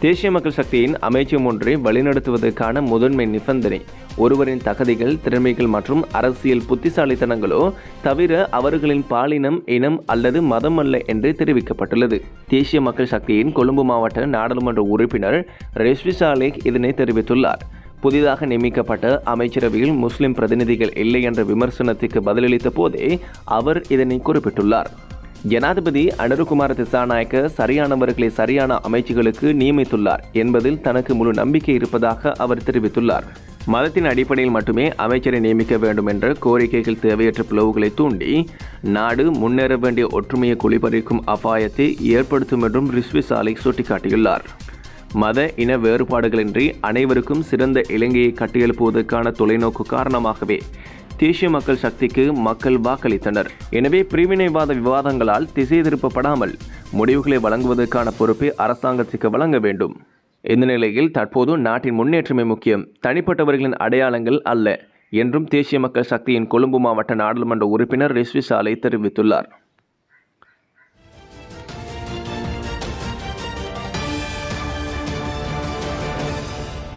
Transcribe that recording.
தேசிய மக்கள் சக்தியின் அமைச்சம் ஒன்றை வழிநடத்துவதற்கான முதன்மை நிபந்தனை ஒருவரின் தகுதிகள், திறமைகள் மற்றும் அரசியல் புத்திசாலித்தனங்களோ தவிர அவர்களின் பாலினம், இனம் அல்லது மதம் அல்ல என்று தெரிவிக்கப்பட்டுள்ளது. தேசிய மக்கள் சக்தியின் கொழும்பு மாவட்ட நாடாளுமன்ற உறுப்பினர் ரெஸ்வி சாலேக் இதனை தெரிவித்துள்ளார். புதிதாக நியமிக்கப்பட்ட அமைச்சரவையில் முஸ்லிம் பிரதிநிதிகள் இல்லை என்ற விமர்சனத்துக்கு பதிலளித்த போதே அவர் இதனை குறிப்பிட்டுள்ளார். ஜனாதிபதி அனுருகுமார திசாநாயக்க சரியானவர்களை சரியான அமைச்சுகளுக்கு நியமித்துள்ளார் என்பதில் தனக்கு முழு நம்பிக்கை இருப்பதாக அவர் தெரிவித்துள்ளார். மதத்தின் அடிப்படையில் மட்டுமே அமைச்சரை நியமிக்க வேண்டும் என்ற கோரிக்கைகள் தேவையற்ற பிளவுகளை தூண்டி நாடு முன்னேற வேண்டிய ஒற்றுமையை குளிபறிக்கும் அபாயத்தை ஏற்படுத்தும் என்றும் ரிஸ்வி சாலேக் சுட்டிக்காட்டியுள்ளார். மத இன வேறுபாடுகளின்றி அனைவருக்கும் சிறந்த இலங்கையை கட்டியெழுப்புவதற்கான தொலைநோக்கு காரணமாகவே தேசிய மக்கள் சக்திக்கு மக்கள் வாக்களித்தனர். எனவே பிரிவினைவாத விவாதங்களால் திசை திருப்பப்படாமல் முடிவுகளை வழங்குவதற்கான பொறுப்பை அரசாங்கத்துக்கு வழங்க வேண்டும். இந்த நிலையில் தற்போது நாட்டின் முன்னேற்றமே முக்கியம், தனிப்பட்டவர்களின் அடையாளங்கள் அல்ல என்றும் தேசிய மக்கள் சக்தியின் கொழும்பு மாவட்ட நாடாளுமன்ற உறுப்பினர் ரெஸ்வி சாலேக் தெரிவித்துள்ளார்.